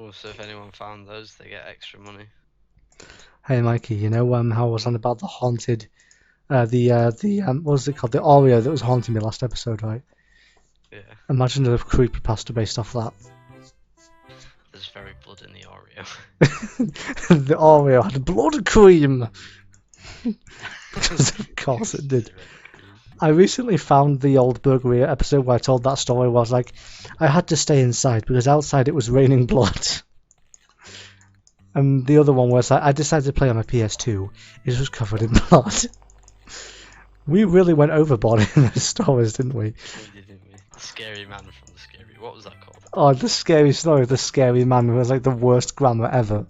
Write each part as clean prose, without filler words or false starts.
Oh, so if anyone found those, they get extra money. Hey Mikey, you know how I was on about the haunted, what was it called, the Oreo that was haunting me last episode, right? Yeah. Imagine a creepypasta based off that. There's very blood in the Oreo. The Oreo had blood cream. Because of course it did. I recently found the old Burgeria episode where I told that story. Where I was like, I had to stay inside because outside it was raining blood. And the other one was I decided to play on my PS2. It was covered in blood. We really went overboard in those stories, didn't we? We did, didn't we? The scary man from the scary. What was that called? Oh, the scary story of the scary man was like the worst grammar ever.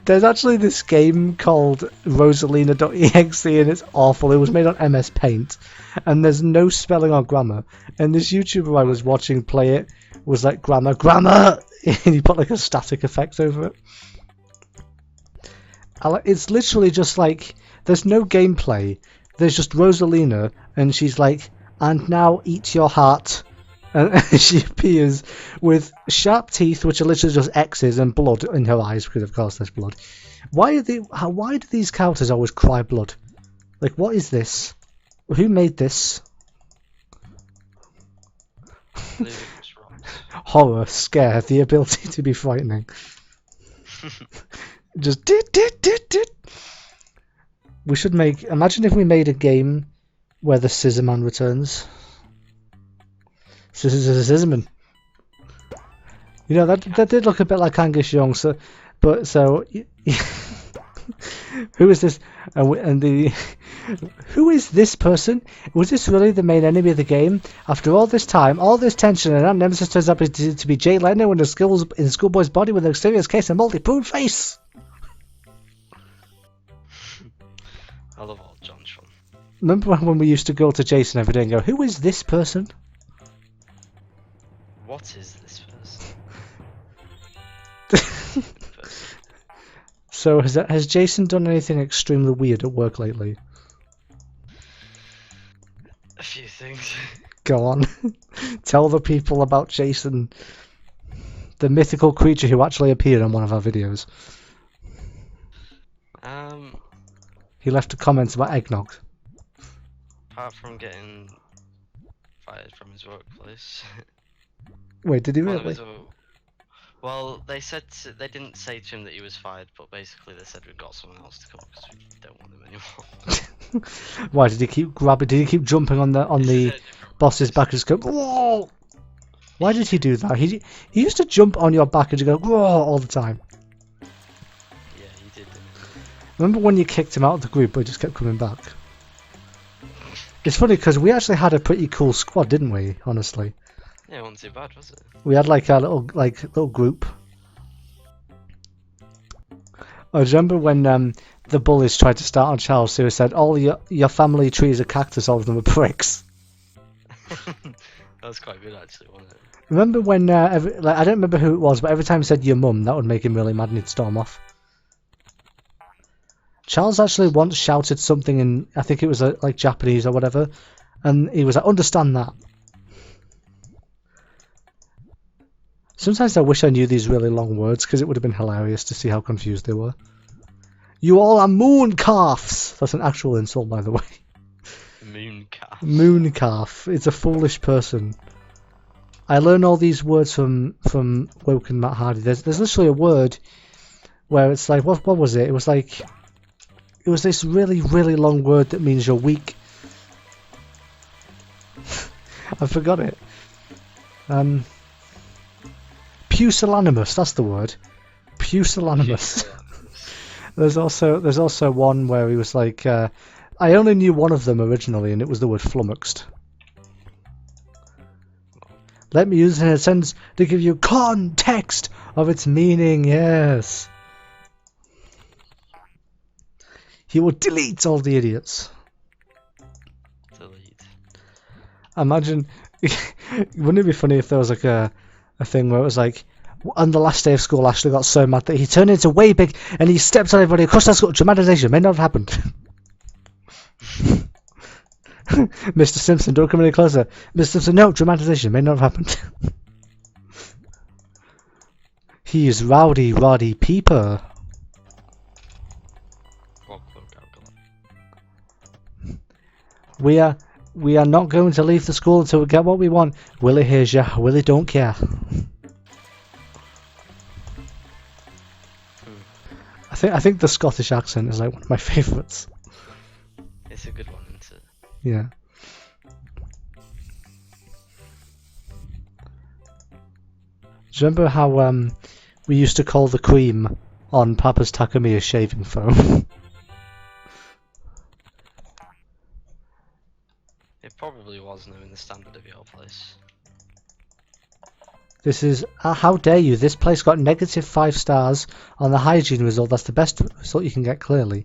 There's actually this game called Rosalina.exe and it's awful. It was made on MS Paint and there's no spelling or grammar. And this YouTuber I was watching play it was like grammar, and he put like a static effect over it. It's literally just like, there's no gameplay. There's just Rosalina and she's like, and now eat your heart. And she appears with sharp teeth, which are literally just X's, and blood in her eyes, because of course there's blood. Why do these characters always cry blood? Like, what is this? Who made this? Horror, scare, the ability to be frightening. Just dit. We should make. Imagine if we made a game where the Scissor Man returns. Scissorman. You know that did look a bit like Angus Young. So who is this? Who is this person? Was this really the main enemy of the game? After all this time, all this tension, and our nemesis turns up to be Jay Leno in a schoolboy's body with a serious case of multi-prune face. I love old John Tron. Remember when we used to go to Jason every day and go, "Who is this person?" What is this person? So has Jason done anything extremely weird at work lately? A few things. Go on. Tell the people about Jason, the mythical creature who actually appeared on one of our videos. He left a comment about eggnog. Apart from getting fired from his workplace. Wait, did he really? Well, they didn't say to him that he was fired, but basically they said we've got someone else to come because we don't want him anymore. Why did he keep grabbing? Did he keep jumping on the boss's back and just go, "Whoa"? Why did he do that? He used to jump on your back and just go, "Whoa" all the time. Yeah, he did. Didn't he? Remember when you kicked him out of the group, but he just kept coming back? It's funny because we actually had a pretty cool squad, didn't we? Honestly. Yeah, it wasn't too bad, was it? We had like a little group. I remember when the bullies tried to start on Charles, who said, "All your family trees are cactus, all of them are pricks." That was quite good, actually, wasn't it? Remember when I don't remember who it was, but every time he said "your mum," that would make him really mad and he'd storm off. Charles actually once shouted something in, I think it was like Japanese or whatever, and he was like, "Understand that." Sometimes I wish I knew these really long words because it would have been hilarious to see how confused they were. You all are moon calves! That's an actual insult, by the way. Moon calf. Moon calf. It's a foolish person. I learn all these words from Woken Matt Hardy. There's literally a word where it's like, what was it? It was like, it was this really, really long word that means you're weak. I forgot it. Pusillanimous, that's the word. Pusillanimous. There's also one where he was like, I only knew one of them originally, and it was the word flummoxed. Let me use it in a sentence to give you context of its meaning, yes. He will delete all the idiots. Delete. Imagine, wouldn't it be funny if there was like a thing where it was like, on the last day of school, Ashley got so mad that he turned into way big and he stepped on everybody across that school. Dramatization may not have happened. Mr. Simpson, don't come any closer. Mr. Simpson, no, dramatization may not have happened. He's Rowdy Roddy Peeper. We are not going to leave the school until we get what we want. Willie hears ya. Willie don't care. I think the Scottish accent is like one of my favourites. It's a good one, isn't it? Yeah. Do you remember how we used to call the cream on Papa's Takamiya shaving foam? It probably was knowing the standard of your place. This is how dare you? This place got -5 stars on the hygiene result. That's the best result you can get, clearly.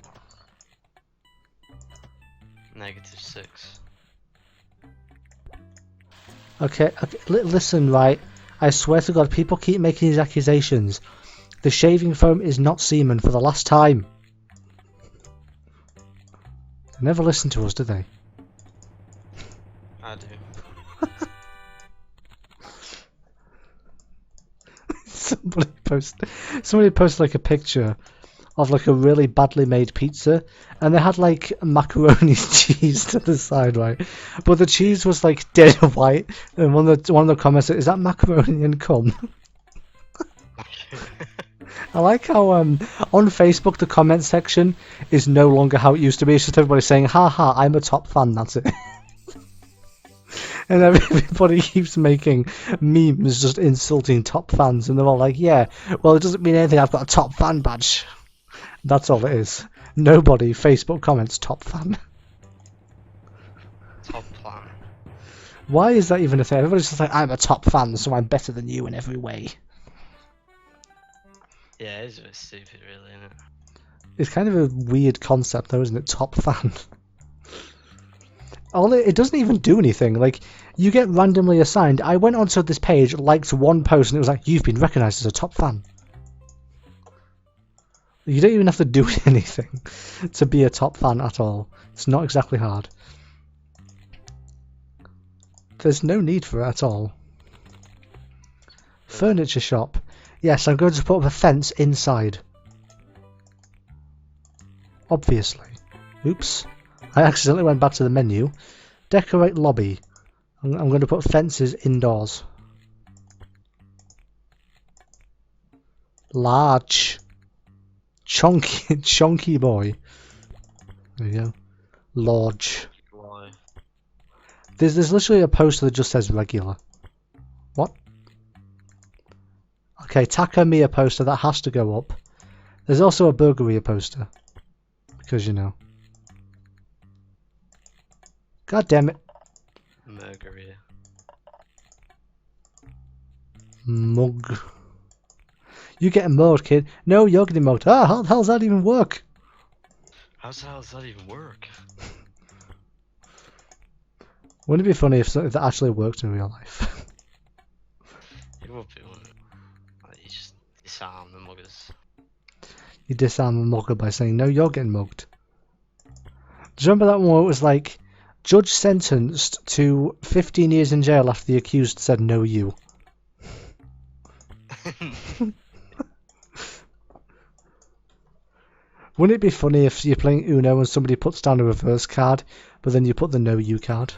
-6. Okay, listen, right? I swear to God, people keep making these accusations. The shaving foam is not semen for the last time. They never listen to us, do they? I do. Somebody posted like a picture of like a really badly made pizza, and they had like macaroni cheese to the side, right? But the cheese was like dead white, and one of the comments said, "Is that macaroni and cum?" I like how on Facebook the comment section is no longer how it used to be. It's just everybody saying, "Ha ha, I'm a top fan." That's it. And everybody keeps making memes just insulting top fans, and they're all like, "Yeah, well, it doesn't mean anything. I've got a top fan badge." That's all it is. Nobody Facebook comments top fan. Top fan. Why is that even a thing? Everybody's just like, "I'm a top fan, so I'm better than you in every way." Yeah, it's a bit stupid, really, isn't it? It's kind of a weird concept, though, isn't it? Top fan. It doesn't even do anything. Like, you get randomly assigned. I went onto this page, liked one post, and it was like, "You've been recognised as a top fan." You don't even have to do anything to be a top fan at all. It's not exactly hard. There's no need for it at all. Furniture shop. Yes, I'm going to put up a fence inside. Obviously. Oops. I accidentally went back to the menu. Decorate lobby. I'm going to put fences indoors. Large. Chonky boy. There you go. Large. Why? There's literally a poster that just says regular. What? Okay, Takamiya poster, that has to go up. There's also a Burgeria poster. Because, you know. God damn it. Burgeria. Mug. You getting mugged, kid. No, you're getting mugged. Ah, how the hell does that even work? How the hell does that even work? Wouldn't it be funny if that actually worked in real life? It would be, wouldn't it? Like, you just disarm the muggers. You disarm a mugger by saying, "No, you're getting mugged." Do you remember that one where it was like, judge sentenced to 15 years in jail after the accused said, "No, you"? Wouldn't it be funny if you're playing Uno and somebody puts down a reverse card, but then you put the "No, you" card?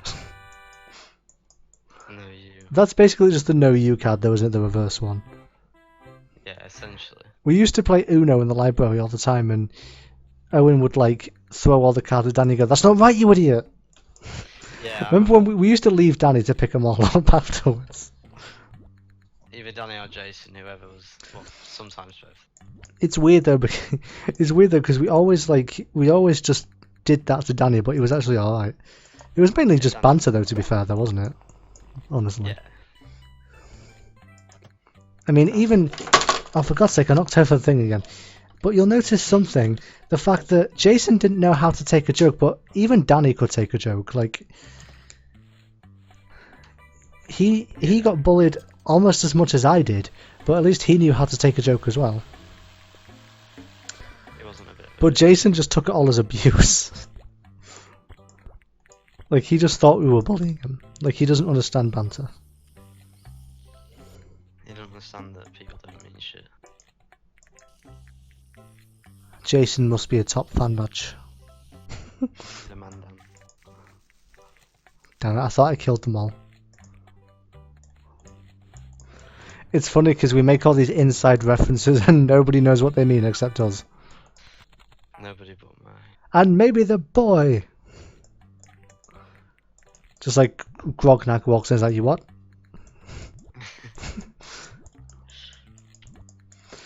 No, you. That's basically just the "No, you" card, though, isn't it? The reverse one. Yeah, essentially. We used to play Uno in the library all the time, and Owen would like throw all the cards at Danny and go, "That's not right, you idiot!" Yeah. Remember when we used to leave Danny to pick them all up afterwards? Either Danny or Jason, whoever was. Well, sometimes both. It's weird though, because we always just did that to Danny, but he was actually alright. It was mainly just banter though, to be fair, though, wasn't it? Honestly. Yeah. I mean, even, oh, for God's sake, I knocked over the thing again. But you'll notice something, the fact that Jason didn't know how to take a joke, but even Danny could take a joke. Like, he got bullied almost as much as I did, but at least he knew how to take a joke as well. It wasn't a bit. But Jason just took it all as abuse. Like, he just thought we were bullying him. Like, he doesn't understand banter. You don't understand understand that people don't mean shit. Jason must be a top fan badge. The man down. Damn it, I thought I killed them all. It's funny because we make all these inside references and nobody knows what they mean except us. Nobody but me. And maybe the boy. Just like Grognak walks in, is like, you what?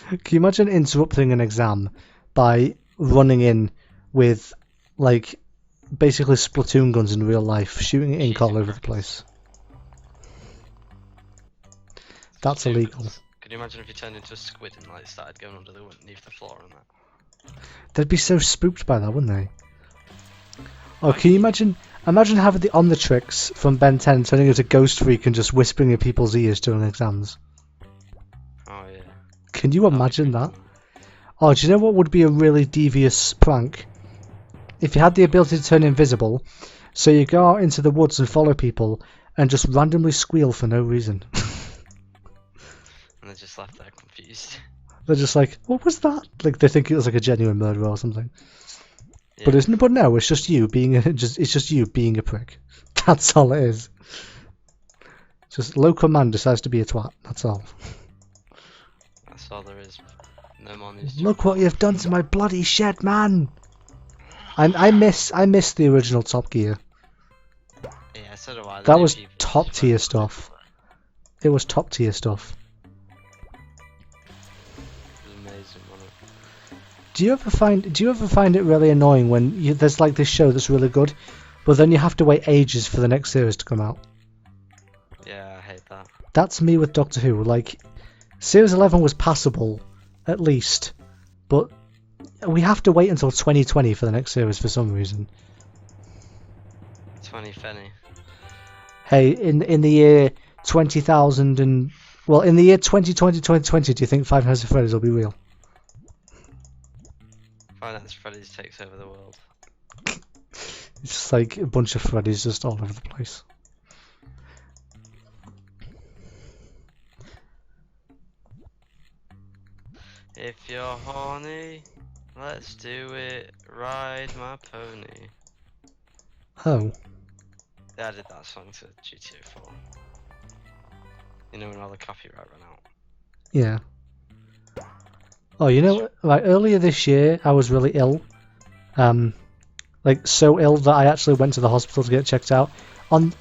Can you imagine interrupting an exam by running in with, like, basically Splatoon guns in real life, shooting ink all over the place? That's illegal. Could you imagine if you turned into a squid and like started going underneath the floor and that? They'd be so spooked by that, wouldn't they? Oh, can you imagine having the Omnitrix from Ben 10 turning into Ghost Freak and just whispering in people's ears during exams? Oh yeah. Can you imagine that? Oh, do you know what would be a really devious prank? If you had the ability to turn invisible, so you go out into the woods and follow people and just randomly squeal for no reason. And they're just left there confused. They're just like, what was that? Like they think it was like a genuine murderer or something. Yeah. But no, it's just you being it's just you being a prick. That's all it is. Just local man decides to be a twat. That's all. That's all there is. No more news. Look what you've done to my bloody shed, man. And I miss the original Top Gear. Yeah, so do I. That was top tier stuff. It was top tier stuff. It was amazing, wasn't it? Do you ever find it really annoying when there's like this show that's really good, but then you have to wait ages for the next series to come out? Yeah, I hate that. That's me with Doctor Who. Like, Series 11 was passable, at least, but we have to wait until 2020 for the next series for some reason. 20 Fenny. Hey, in the year 20,000 and... Well, in the year 2020, do you think Five Nights at Freddy's will be real? Five Nights at Freddy's takes over the world. It's just like a bunch of Freddy's just all over the place. If you're horny, let's do it. Ride my pony. Oh. They added that song to GTA 4. You know when all the copyright ran out. Yeah. Oh, you know, like earlier this year, I was really ill. Like so ill that I actually went to the hospital to get checked out.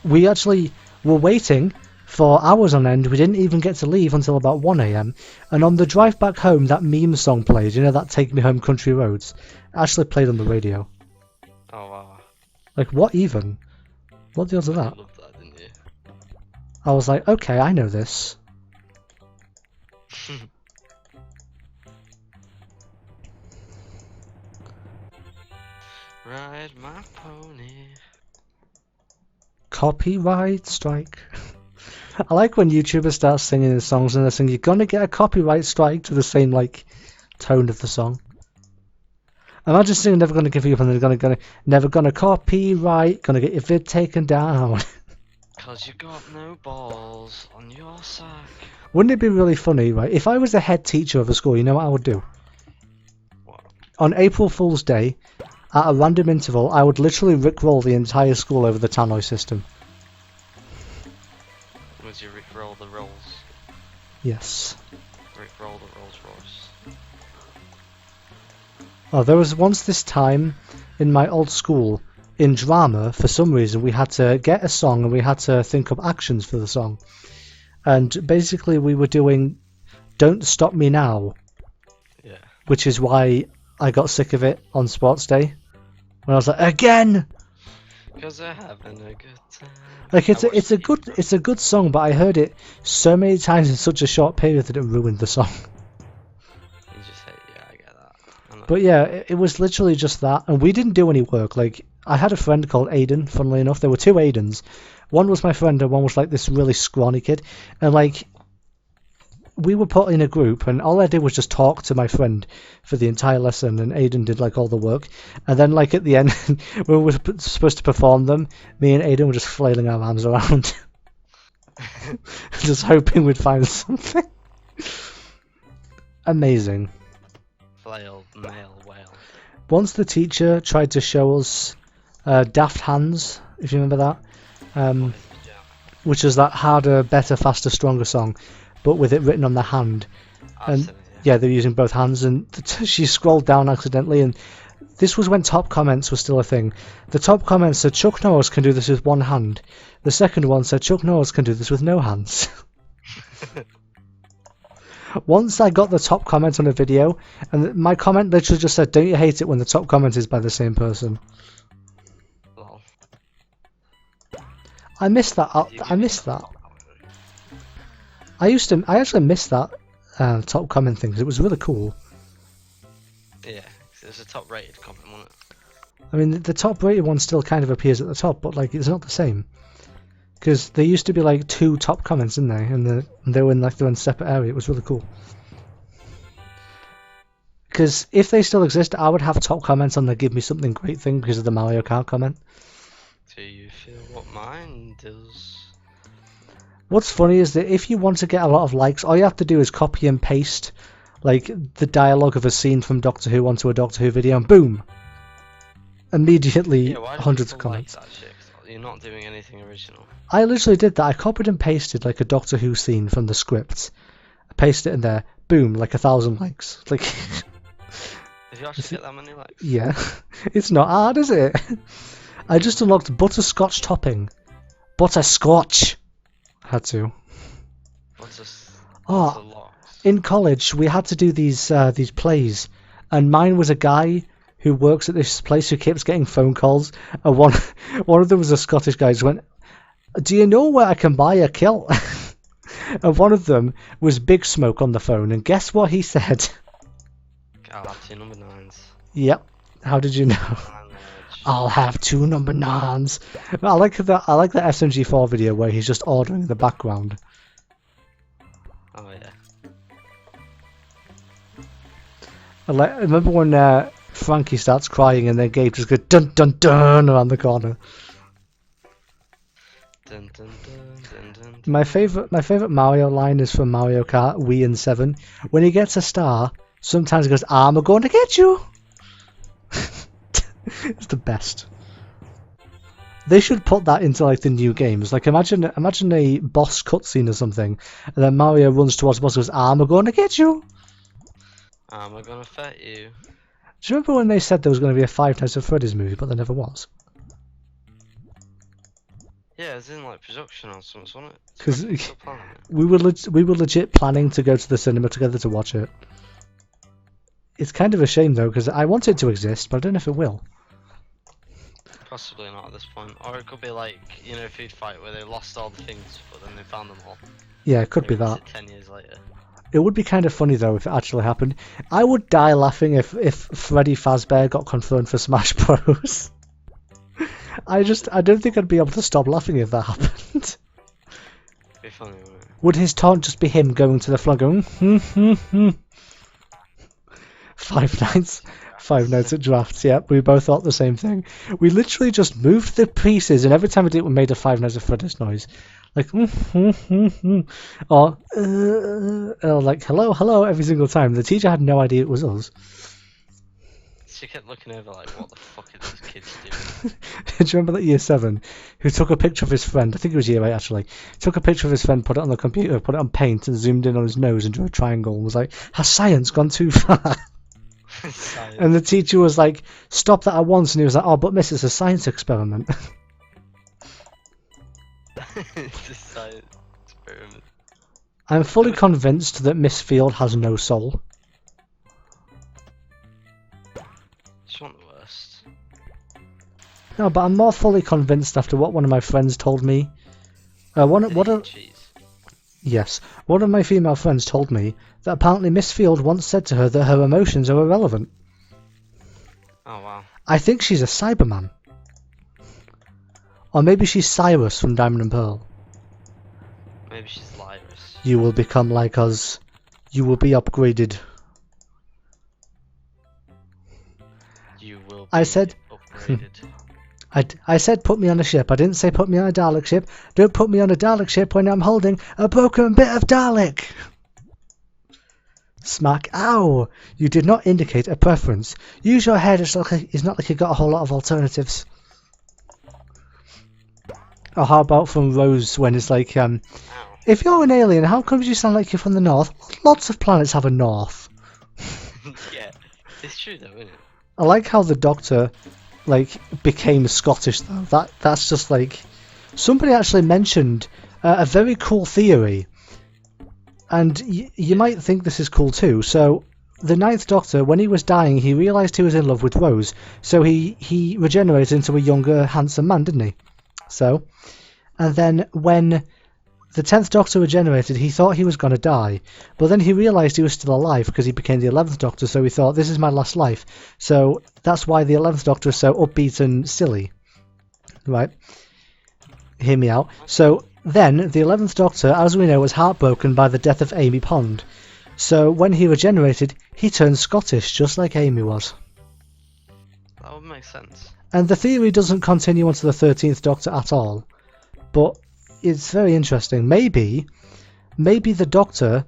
We actually were waiting for hours on end. We didn't even get to leave until about 1 AM. And on the drive back home, that meme song played. You know, that Take Me Home Country Roads? Actually played on the radio. Oh wow. Like, what even? What the odds of that? You loved that, didn't you? I was like, okay, I know this. Ride my pony. Copyright strike. I like when YouTubers start singing the songs and they're saying, you're gonna get a copyright strike to the same, like, tone of the song. Imagine singing Never Gonna Give You Up and they're never gonna copyright, gonna get your vid taken down. Cause you got no balls on your sack. Wouldn't it be really funny, right? If I was the head teacher of a school, you know what I would do? What? On April Fool's Day, at a random interval, I would literally rickroll the entire school over the tannoy system. Would you rickroll the rolls? Yes. Rickroll the Rolls Royce. Oh, there was once this time in my old school, in drama, for some reason, we had to get a song and we had to think up actions for the song. And basically we were doing Don't Stop Me Now. Yeah. Which is why I got sick of it on sports day. When I was like, again! Because they're having a good time. Like it's a good song, but I heard it so many times in such a short period that it ruined the song. You just hate, yeah, I get that. But yeah, it was literally just that, and we didn't do any work. Like, I had a friend called Aiden, funnily enough. There were two Aidens. One was my friend and one was like this really scrawny kid. And like, we were put in a group and all I did was just talk to my friend for the entire lesson, and Aiden did like all the work. And then like at the end, when we were supposed to perform them, me and Aiden were just flailing our arms around. Just hoping we'd find something. Amazing. Flail, male, whale. Once the teacher tried to show us Daft Hands, if you remember that, which is that harder, better, faster, stronger song, but with it written on the hand. And yeah, they're using both hands, and she scrolled down accidentally, and this was when top comments were still a thing. The top comments said Chuck Norris can do this with one hand. The second one said Chuck Norris can do this with no hands. Once I got the top comment on a video, and my comment literally just said, "Don't you hate it when the top comment is by the same person?" Lol. I missed that. I missed that. I actually missed that top comment thing because it was really cool. Yeah, it was a top rated comment, wasn't it? I mean, the top rated one still kind of appears at the top, but like it's not the same. Because there used to be like 2 top comments in there, and they were in like their own separate area. It was really cool. Because if they still exist, I would have top comments on the "Give Me Something Great" thing because of the Mario Kart comment. Do you feel what mine does? What's funny is that if you want to get a lot of likes, all you have to do is copy and paste like the dialogue of a scene from Doctor Who onto a Doctor Who video, and boom! Immediately, hundreds of comments. Like that shit? 'Cause you're not doing anything original. I literally did that. I copied and pasted like a Doctor Who scene from the script. I pasted it in there. Boom! Like 1,000 likes. Like. Did you actually get that many likes? Yeah. It's not hard, is it? I just unlocked butterscotch topping. Butterscotch. I had to. In college we had to do these plays, and mine was a guy who works at this place who keeps getting phone calls, and one of them was a Scottish guy who went, "Do you know where I can buy a kilt?" And one of them was Big Smoke on the phone, and guess what he said? I'll have 2 number 9s. Yep. How did you know? I'll have 2 number 9s. I like that SMG4 video where he's just ordering in the background. Oh yeah. I remember when Frankie starts crying and then Gabe just goes dun dun dun around the corner. Dun, dun, dun, dun, dun, dun. My favorite Mario line is from Mario Kart Wii and 7. When he gets a star, sometimes he goes, "I'm going to get you." It's the best. They should put that into like the new games. Like imagine a boss cutscene or something, and then Mario runs towards the boss and goes, "I'm going to get you." I'm gonna fet you. Do you remember when they said there was going to be a Five Nights at Freddy's movie, but there never was? Yeah, it was in like production or something, wasn't it? Because we were legit planning to go to the cinema together to watch it. It's kind of a shame though, because I want it to exist, but I don't know if it will. Possibly not at this point. Or it could be like, you know, Food Fight where they lost all the things, but then they found them all. Yeah, it could be that. 10 years later. It would be kind of funny though if it actually happened. I would die laughing if Freddy Fazbear got confirmed for Smash Bros. I don't think I'd be able to stop laughing if that happened. It'd be funny, wouldn't it? Would his taunt just be him going to the floor going, Five Nights at Drafts, yeah, we both thought the same thing. We literally just moved the pieces, and every time we did it, we made a Five Nights at Freddy's noise. Like, or like, hello, every single time. The teacher had no idea it was us. She kept looking over like, what the fuck are these kids doing? Do you remember that year 7 who took a picture of his friend? I think it was year 8 actually. Took a picture of his friend, put it on the computer, put it on paint, and zoomed in on his nose and drew a triangle, and was like, "Has science gone too far?" And the teacher was like, "Stop that at once," and he was like, "Oh, but miss, it's a science experiment." It's a science experiment. I'm fully convinced that Miss Field has no soul. She's not the worst. No, but I'm more fully convinced after what one of my friends told me. Yes, one of my female friends told me that apparently Miss Field once said to her that her emotions are irrelevant. Oh wow. I think she's a Cyberman. Or maybe she's Cyrus from Diamond and Pearl. Maybe she's Lyrus. You will become like us. You will be upgraded. You will be I said upgraded. I said put me on a ship. I didn't say put me on a Dalek ship. Don't put me on a Dalek ship when I'm holding a broken bit of Dalek. Smack. Ow! You did not indicate a preference. Use your head. It's not like you got a whole lot of alternatives. Or how about from Rose when it's like, Ow. if you're an alien, how come you sound like you're from the north? Lots of planets have a north. Yeah, it's true though, isn't it? I like how the Doctor, like, became Scottish though. That's just like, somebody actually mentioned a very cool theory, and you might think this is cool too. So the Ninth Doctor, when he was dying, he realised he was in love with Rose, so he regenerated into a younger, handsome man, didn't he? So, and then when the 10th Doctor regenerated, he thought he was going to die, but then he realised he was still alive because he became the 11th Doctor, so he thought, this is my last life. So that's why the 11th Doctor is so upbeat and silly. Right? Hear me out. So then, the 11th Doctor, as we know, was heartbroken by the death of Amy Pond. So when he regenerated, he turned Scottish, just like Amy was. That would make sense. And the theory doesn't continue onto the 13th Doctor at all, but it's very interesting. Maybe the Doctor,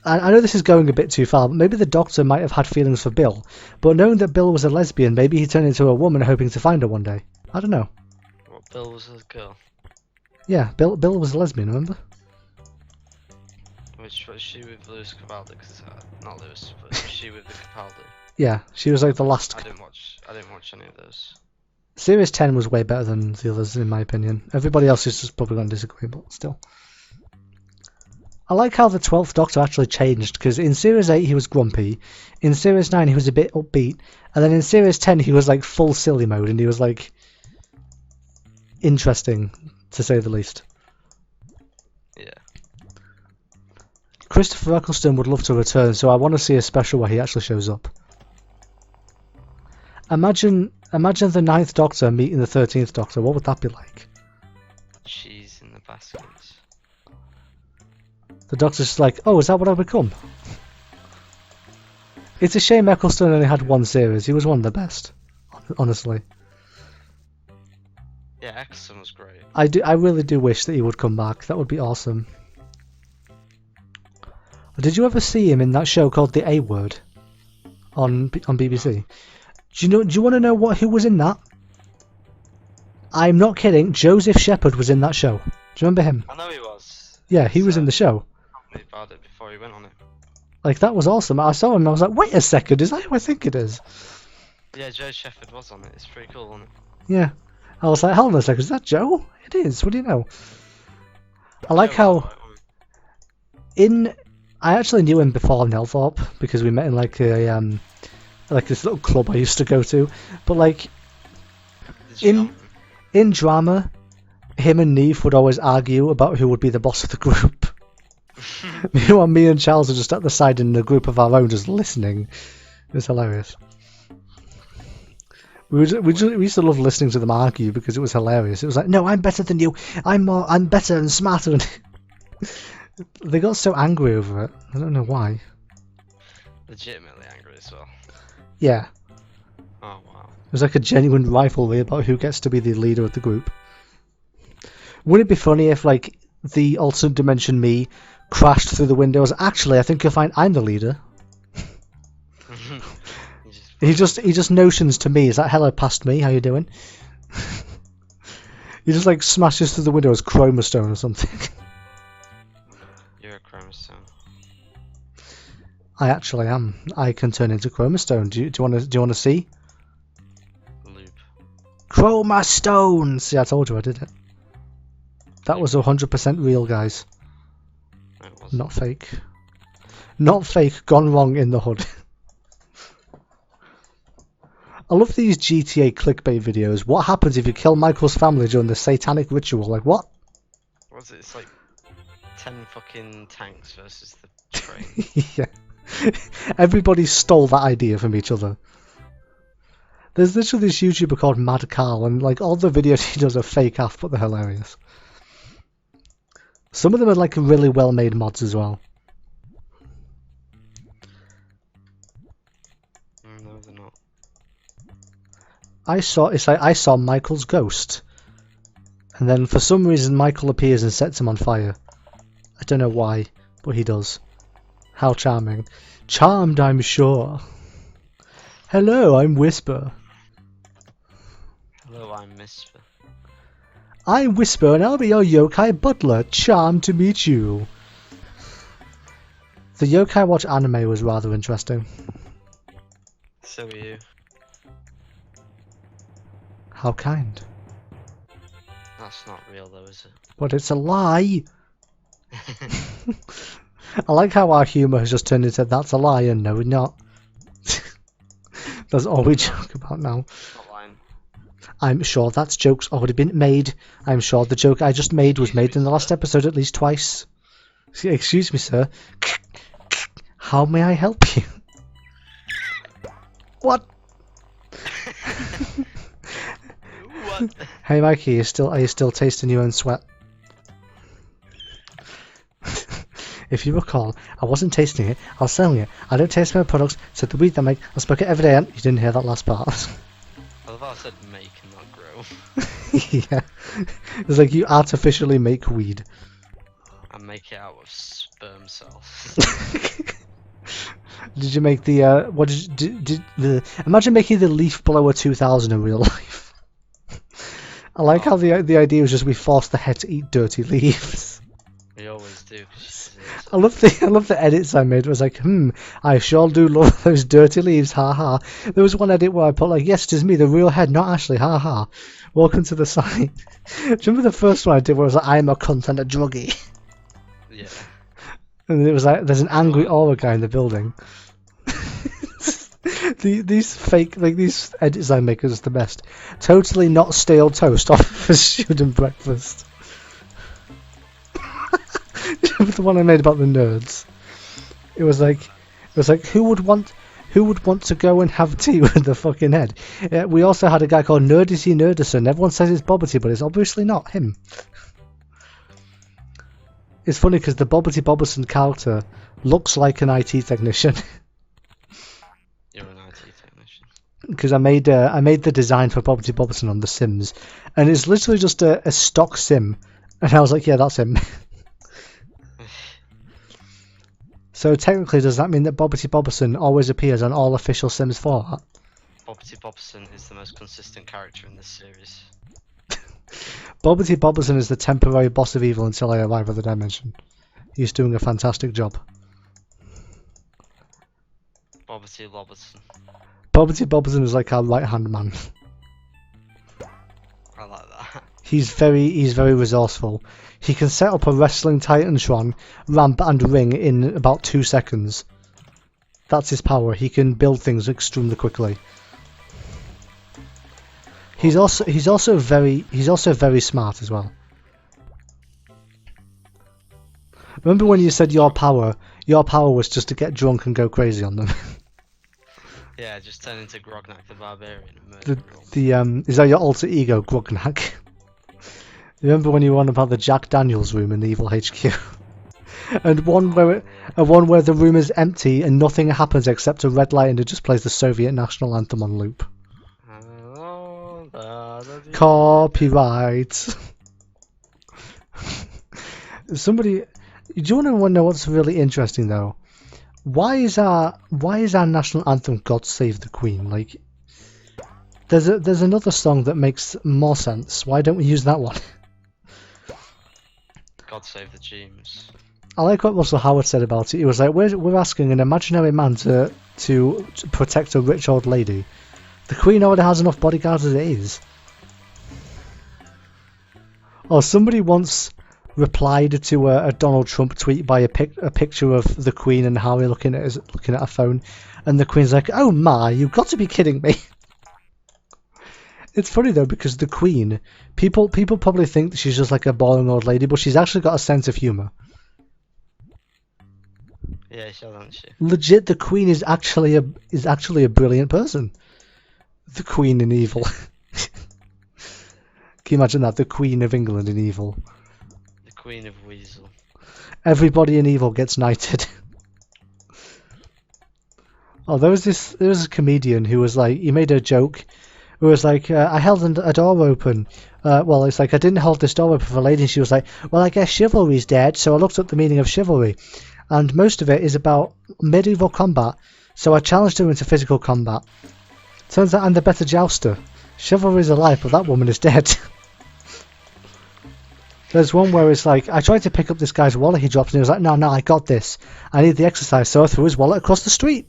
and I know this is going a bit too far, but maybe the Doctor might have had feelings for Bill, but knowing that Bill was a lesbian, maybe he turned into a woman hoping to find her one day. I don't know. What, Bill was a girl? Yeah, Bill was a lesbian, remember? Which was she with Lewis Capaldi? Not Lewis, but was she with the Capaldi? Yeah, she was like the last. I didn't watch any of those. Series 10 was way better than the others, in my opinion. Everybody else is just probably going to disagree, but still. I like how the 12th Doctor actually changed, because in Series 8 he was grumpy, in Series 9 he was a bit upbeat, and then in Series 10 he was like full silly mode, and he was like interesting, to say the least. Yeah. Christopher Eccleston would love to return, so I want to see a special where he actually shows up. Imagine the 9th Doctor meeting the 13th Doctor. What would that be like? Cheese in the baskets. The Doctor's just like, oh, is that what I become? It's a shame Eccleston only had one series. He was one of the best, honestly. Yeah, Eccleston was great. I really do wish that he would come back. That would be awesome. Did you ever see him in that show called The A Word on BBC? Do you want to know who was in that? I'm not kidding. Joseph Shepherd was in that show. Do you remember him? I know he was. Yeah, he was in the show. Told me about it before he went on it. Like, that was awesome. I saw him and I was like, wait a second, is that who I think it is? Yeah, Joe Shepherd was on it. It's pretty cool, wasn't it? Yeah. I was like, hold on a second, is that Joe? It is. What do you know? I like how I actually knew him before Nelthorpe because we met in like a like this little club I used to go to. But like in drama, him and Neve would always argue about who would be the boss of the group. Meanwhile, me and Charles are just at the side in a group of our own, just listening. It was hilarious. We used to love listening to them argue because it was hilarious. It was like, no, I'm better than you. I'm better and smarter. They got so angry over it. I don't know why. Legitimately angry as well. Yeah. Oh wow. It was like a genuine rivalry about who gets to be the leader of the group. Wouldn't it be funny if like the alternate dimension me crashed through the windows? Actually, I think you'll find I'm the leader. He just notions to me, is that hello past me, how you doing? He just like smashes through the window as Chroma Stone or something. You're a Chroma Stone. I actually am. I can turn into Chroma Stone. Do you want to see? Loop. Chroma Stone! See, I told you I did it. That was 100% real, guys. No, it wasn't. Not fake. Not fake, gone wrong in the hood. I love these GTA clickbait videos. What happens if you kill Michael's family during the satanic ritual? Like, what? What's it? It's like 10 fucking tanks versus the train. Yeah. Everybody stole that idea from each other. There's literally this YouTuber called Mad Carl, and like all the videos he does are fake half, but they're hilarious. Some of them are like really well made mods as well. No, they're not. I saw Michael's ghost, and then for some reason Michael appears and sets him on fire. I don't know why, but he does. How charming. Charmed, I'm sure. Hello, I'm Whisper. Hello, I'm Misfit. I'm Whisper, and I'll be your yokai butler. Charmed to meet you. The Yokai Watch anime was rather interesting. So are you. How kind. That's not real though, is it? But it's a lie! I like how our humour has just turned into that's a lie and no we're not. That's all we joke about now. Not lying. I'm sure that joke's already been made. I'm sure the joke I just made was made in the last episode at least twice. Excuse me, sir. How may I help you? What? What? Hey Mikey, are you still tasting your own sweat? If you recall, I wasn't tasting it, I was selling it. I don't taste my products, so the weed I make, I smoke it every day, and you didn't hear that last part. I love how I said make and not grow. Yeah. It's like you artificially make weed. I make it out of sperm cells. Did you make the, what did imagine making the Leaf Blower 2000 in real life. I like how the idea was just we forced the head to eat dirty leaves. We always do. I love the edits I made. It was like, I sure do love those dirty leaves, ha. There was one edit where I put like, yes, it is me, the real head, not Ashley, ha. Welcome to the site. Do you remember the first one I did where it was like, I'm a cunt and a druggie? Yeah. And it was like, there's an angry aura guy in the building. These fake, like these edits I make are just the best. Totally not stale toast off for student breakfast. The one I made about the nerds. It was like who would want to go and have tea with the fucking head? We also had a guy called Nerdisy Nerderson. Everyone says it's Bobbity, but it's obviously not him. It's funny because the Bobbity Bobberson character looks like an IT technician. You're an IT technician. Because I made the design for Bobbity Bobberson on The Sims, and it's literally just a stock sim, and I was like, yeah, that's him. So technically, does that mean that Bobbity Bobberson always appears on all official Sims 4? Bobbity Bobson is the most consistent character in this series. Bobbity Bobberson is the temporary boss of evil until I arrive at the dimension. He's doing a fantastic job. Bobbity Lobberson. Bobbity Bobberson is like our right-hand man. I like that. He's very resourceful. He can set up a wrestling Titantron, ramp and ring in about 2 seconds. That's his power. He can build things extremely quickly. He's also very smart as well. Remember when you said your power was just to get drunk and go crazy on them? Yeah, just turn into Grognak the Barbarian and murder Is that your alter ego, Grognak? Remember when you were on about the Jack Daniels room in the Evil HQ? And one where the room is empty and nothing happens except a red light and it just plays the Soviet national anthem on loop. Copyright. Somebody, do you want to know what's really interesting though? Why is our national anthem "God Save the Queen"? Like, there's another song that makes more sense. Why don't we use that one? God Save the James. I like what Russell Howard said about it. He was like, we're asking an imaginary man to protect a rich old lady. The Queen already has enough bodyguards as it is. Or somebody once replied to a Donald Trump tweet by a picture of the Queen and Harry looking at a phone, and the Queen's like, "Oh my, you've got to be kidding me!" It's funny though because the Queen, people probably think that she's just like a boring old lady, but she's actually got a sense of humour. Yeah, she hasn't she? Legit, the Queen is actually a brilliant person. The Queen in Evil. Can you imagine that? The Queen of England in Evil. The Queen of Weasel. Everybody in Evil gets knighted. Oh, there was a comedian who was like, he made a joke. It was like, I held a door open. Well, it's like, I didn't hold this door open for a lady, and she was like, well, I guess chivalry's dead, so I looked up the meaning of chivalry. and most of it is about medieval combat. So I challenged her into physical combat. Turns out I'm the better jouster. Chivalry is alive, but that woman is dead. There's one where it's like, I tried to pick up this guy's wallet he dropped, and he was like, no, I got this. I need the exercise, so I threw his wallet across the street.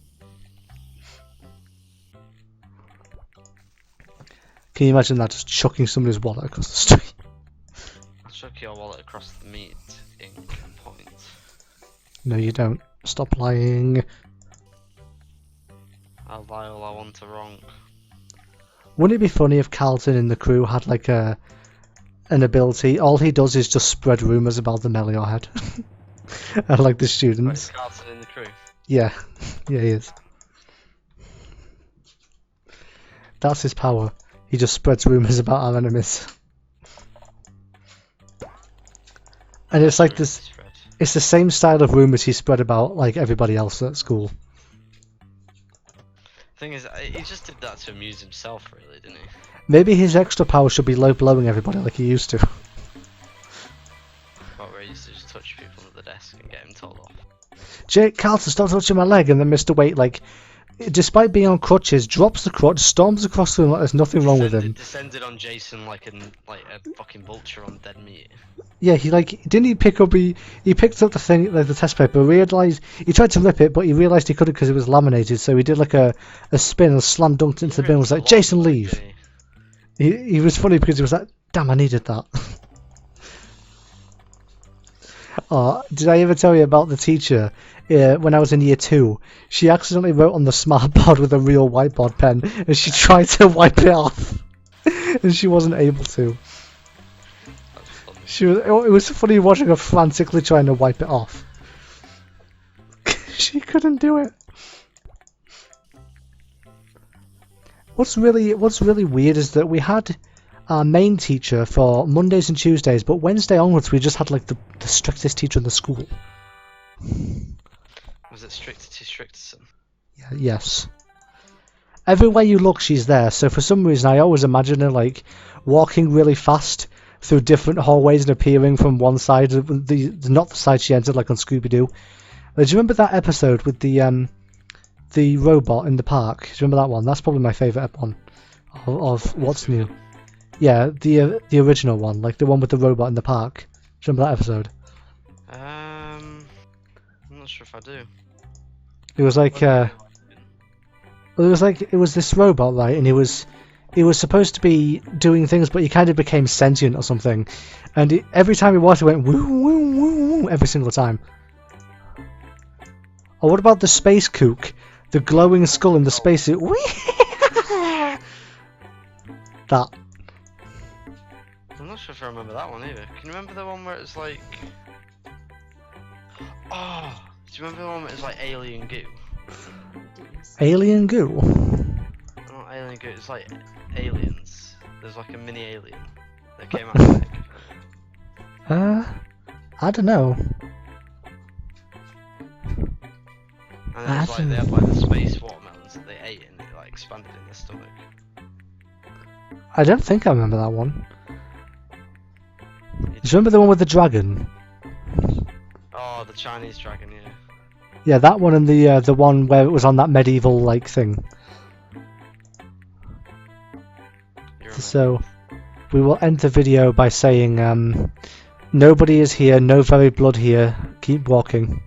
Can you imagine that, just chucking somebody's wallet across the street? I'll chuck your wallet across the meat ink point. No, you don't. Stop lying. I'll lie all I want to wrong. Wouldn't it be funny if Carlton in the crew had like an ability? All he does is just spread rumours about the Meliohead. And like the students. Wait, Carlton in the crew? Yeah. Yeah, he is. That's his power. He just spreads rumours about our enemies. And it's like this. It's the same style of rumours he spread about like everybody else at school. Thing is, he just did that to amuse himself, really, didn't he? Maybe his extra power should be low blowing everybody like he used to. What, where he used to just touch people at the desk and get him told off. Jake, Carlton, stop touching my leg, and then Mr. Waite, like, despite being on crutches, drops the crutch, storms across the room like there's nothing wrong with him. Descended on Jason like a fucking vulture on dead meat. Yeah, didn't he pick up, he picked up the thing, like the test paper, realised, he tried to rip it, but he realised he couldn't because it was laminated, so he did like a spin and slam dunked into the bin and was like, Jason, leave! He was funny because he was like, damn, I needed that. Oh, did I ever tell you about the teacher? When I was in year 2, she accidentally wrote on the smartboard with a real whiteboard pen, and she tried to wipe it off, and she wasn't able to. It was funny watching her frantically trying to wipe it off. She couldn't do it. What's really weird is that we had our main teacher for Mondays and Tuesdays, but Wednesday onwards we just had like the strictest teacher in the school. Was it strict to strictest? Yeah, yes. Everywhere you look, she's there. So for some reason, I always imagine her like walking really fast through different hallways and appearing from one side, not the side she entered, like on Scooby-Doo. Do you remember that episode with the robot in the park? Do you remember that one? That's probably my favourite one of What's New. Yeah, the original one, like the one with the robot in the park. Do you remember that episode? I'm not sure if I do. It was like it was this robot, right? And he was supposed to be doing things, but he kind of became sentient or something. And every time he walked, he went woo woo woo woo every single time. Or what about the space kook? The glowing skull in the spacesuit. That. I'm not sure if I remember that one either. Can you remember the one where it was like... Oh! Do you remember the one where it was like alien goo? Alien goo? Not alien goo, it's like aliens. There's like a mini alien that came out of the I don't know. And it was like they had like the space watermelons that they ate and it like expanded in their stomach. I don't think I remember that one. Do you remember the one with the dragon? Oh, the Chinese dragon, yeah. Yeah, that one and the one where it was on that medieval like thing. So, we will end the video by saying, nobody is here, no very blood here, keep walking.